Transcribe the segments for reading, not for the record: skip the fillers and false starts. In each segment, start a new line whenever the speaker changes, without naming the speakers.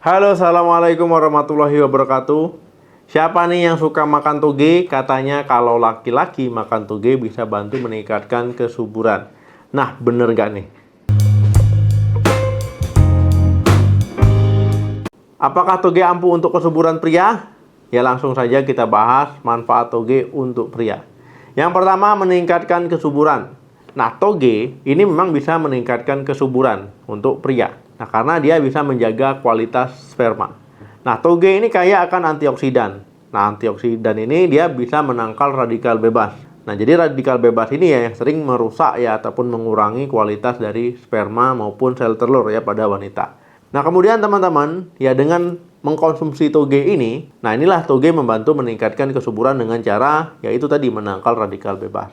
Halo, assalamualaikum warahmatullahi wabarakatuh. Siapa nih yang suka makan toge? Katanya kalau laki-laki makan toge bisa bantu meningkatkan kesuburan. Nah, bener nggak nih? Apakah toge ampuh untuk kesuburan pria? Ya, langsung saja kita bahas manfaat toge untuk pria. Yang pertama, meningkatkan kesuburan. Nah, toge ini memang bisa meningkatkan kesuburan untuk pria. Nah, karena dia bisa menjaga kualitas sperma. Nah, toge ini kaya akan antioksidan. Nah, antioksidan ini dia bisa menangkal radikal bebas. Nah, jadi radikal bebas ini ya yang sering merusak ya ataupun mengurangi kualitas dari sperma maupun sel telur ya pada wanita. Nah, kemudian teman-teman, ya dengan mengkonsumsi toge ini, nah inilah toge membantu meningkatkan kesuburan dengan cara yaitu tadi menangkal radikal bebas.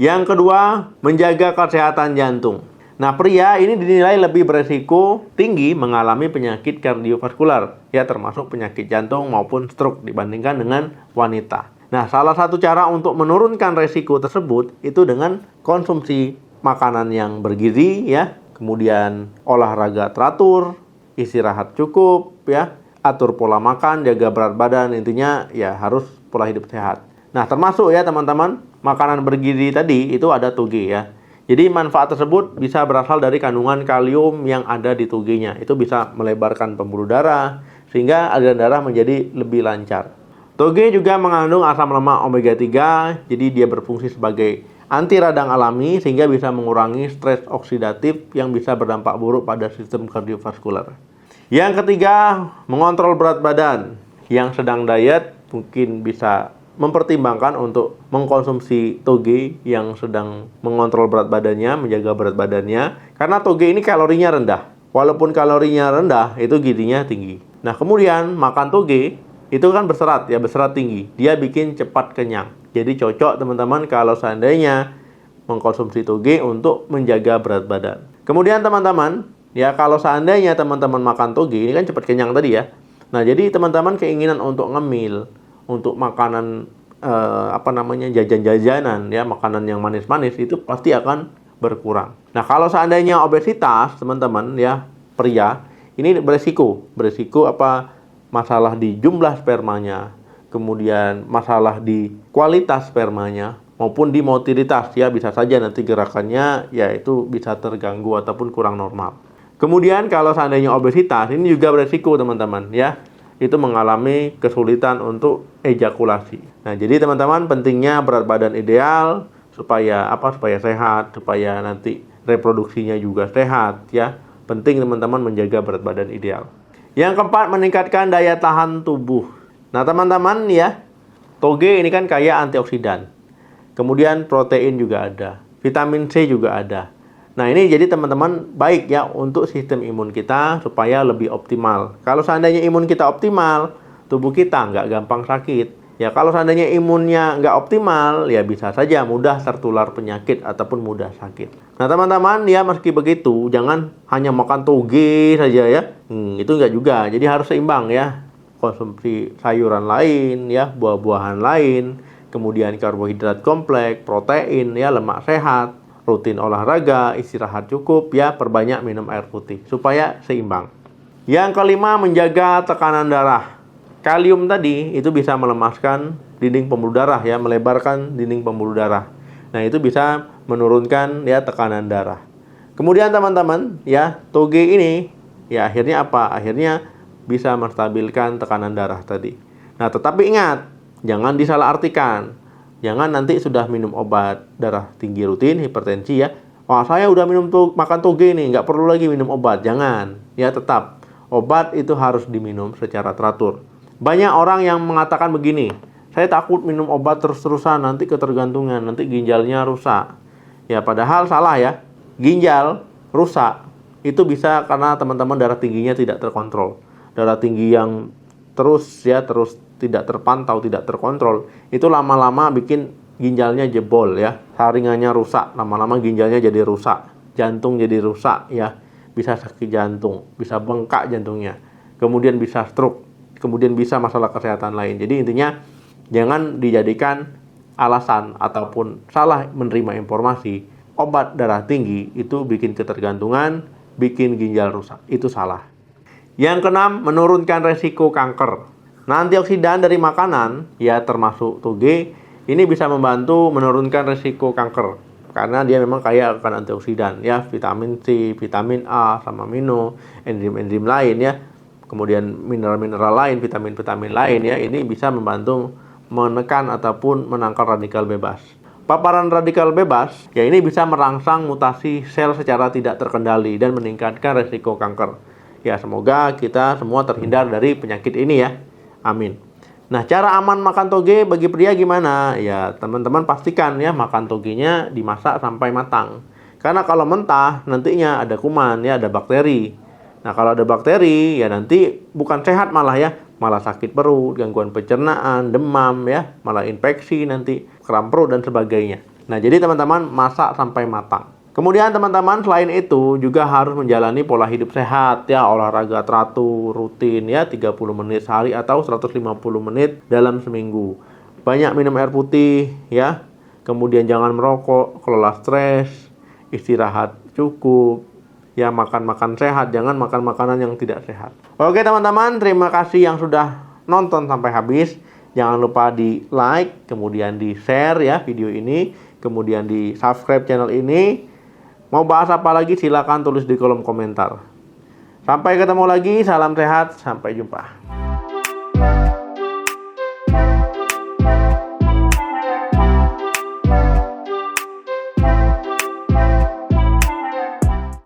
Yang kedua, menjaga kesehatan jantung. Nah, pria ini dinilai lebih beresiko tinggi mengalami penyakit kardiovaskular, ya termasuk penyakit jantung maupun stroke dibandingkan dengan wanita. Nah, salah satu cara untuk menurunkan resiko tersebut itu dengan konsumsi makanan yang bergizi, ya, kemudian olahraga teratur, istirahat cukup, ya, atur pola makan, jaga berat badan, intinya ya harus pola hidup sehat. Nah, termasuk ya teman-teman, makanan bergizi tadi itu ada toge ya. Jadi manfaat tersebut bisa berasal dari kandungan kalium yang ada di togenya. Itu bisa melebarkan pembuluh darah sehingga aliran darah menjadi lebih lancar. Toge juga mengandung asam lemak omega 3, jadi dia berfungsi sebagai anti radang alami sehingga bisa mengurangi stres oksidatif yang bisa berdampak buruk pada sistem kardiovaskular. Yang ketiga, mengontrol berat badan. Yang sedang diet mungkin bisa mempertimbangkan untuk mengkonsumsi toge yang sedang mengontrol berat badannya, menjaga berat badannya. Karena toge ini kalorinya rendah. Walaupun kalorinya rendah, itu gizinya tinggi. Nah, kemudian makan toge itu kan berserat ya, berserat tinggi. Dia bikin cepat kenyang. Jadi cocok teman-teman kalau seandainya mengkonsumsi toge untuk menjaga berat badan. Kemudian teman-teman, ya kalau seandainya teman-teman makan toge, ini kan cepat kenyang tadi ya. Nah, jadi teman-teman keinginan untuk ngemil, untuk makanan jajan-jajanan ya, makanan yang manis-manis itu pasti akan berkurang. Nah, kalau seandainya obesitas, teman-teman ya, pria, ini beresiko masalah di jumlah spermanya, kemudian masalah di kualitas spermanya maupun di motilitas ya, bisa saja nanti gerakannya ya itu bisa terganggu ataupun kurang normal. Kemudian kalau seandainya obesitas, ini juga beresiko teman-teman ya, itu mengalami kesulitan untuk ejakulasi. Nah, jadi teman-teman pentingnya berat badan ideal supaya sehat, supaya nanti reproduksinya juga sehat ya. Penting teman-teman menjaga berat badan ideal. Yang keempat, meningkatkan daya tahan tubuh. Nah, teman-teman ya, toge ini kan kaya antioksidan. Kemudian protein juga ada, vitamin C juga ada. Nah, ini jadi teman-teman baik ya untuk sistem imun kita supaya lebih optimal. Kalau seandainya imun kita optimal, tubuh kita nggak gampang sakit. Ya, kalau seandainya imunnya nggak optimal, ya bisa saja mudah tertular penyakit ataupun mudah sakit. Nah, teman-teman ya, meski begitu, jangan hanya makan toge saja ya. Itu nggak juga. Jadi harus seimbang ya. Konsumsi sayuran lain ya, buah-buahan lain, kemudian karbohidrat kompleks, protein ya, lemak sehat. Rutin olahraga, istirahat cukup, ya perbanyak minum air putih supaya seimbang. Yang kelima, menjaga tekanan darah. Kalium tadi itu bisa melemaskan dinding pembuluh darah ya, melebarkan dinding pembuluh darah. Nah, itu bisa menurunkan ya tekanan darah. Kemudian teman-teman ya, toge ini ya akhirnya apa? Akhirnya bisa menstabilkan tekanan darah tadi. Nah, tetapi ingat, jangan disalahartikan. Jangan nanti sudah minum obat darah tinggi rutin, hipertensi ya. Wah, saya udah makan toge nih, nggak perlu lagi minum obat. Jangan. Ya, tetap. Obat itu harus diminum secara teratur. Banyak orang yang mengatakan begini, saya takut minum obat terus-terusan, nanti ketergantungan, nanti ginjalnya rusak. Ya, padahal salah ya. Ginjal rusak, itu bisa karena teman-teman darah tingginya tidak terkontrol. Darah tinggi yang terus tidak terpantau, tidak terkontrol, itu lama-lama bikin ginjalnya jebol ya, saringannya rusak, lama-lama ginjalnya jadi rusak, jantung jadi rusak ya, bisa sakit jantung, bisa bengkak jantungnya, kemudian bisa stroke, kemudian bisa masalah kesehatan lain. Jadi intinya jangan dijadikan alasan ataupun salah menerima informasi obat darah tinggi itu bikin ketergantungan, bikin ginjal rusak, itu salah. Yang keenam, menurunkan resiko kanker. Nah, antioksidan dari makanan, ya termasuk toge, ini bisa membantu menurunkan resiko kanker. Karena dia memang kaya akan antioksidan, ya, vitamin C, vitamin A, sama amino, enzim-enzim lain, ya. Kemudian mineral-mineral lain, vitamin-vitamin lain, ya, ini bisa membantu menekan ataupun menangkal radikal bebas. Paparan radikal bebas, ya ini bisa merangsang mutasi sel secara tidak terkendali dan meningkatkan resiko kanker. Ya, semoga kita semua terhindar dari penyakit ini ya. Amin. Nah, cara aman makan toge bagi pria gimana? Ya, teman-teman pastikan ya makan togenya dimasak sampai matang. Karena kalau mentah nantinya ada kuman ya, ada bakteri. Nah, kalau ada bakteri ya nanti bukan sehat malah ya, malah sakit perut, gangguan pencernaan, demam ya, malah infeksi nanti, kram perut dan sebagainya. Nah, jadi teman-teman masak sampai matang. Kemudian teman-teman selain itu juga harus menjalani pola hidup sehat ya, olahraga teratur, rutin ya 30 menit sehari atau 150 menit dalam seminggu. Banyak minum air putih ya. Kemudian jangan merokok, kelola stres, istirahat cukup. Ya, makan sehat, jangan makan makanan yang tidak sehat. Oke teman-teman, terima kasih yang sudah nonton sampai habis. Jangan lupa di like, kemudian di share ya video ini, kemudian di subscribe channel ini. Mau bahas apa lagi silakan tulis di kolom komentar. Sampai ketemu lagi, salam sehat, sampai jumpa.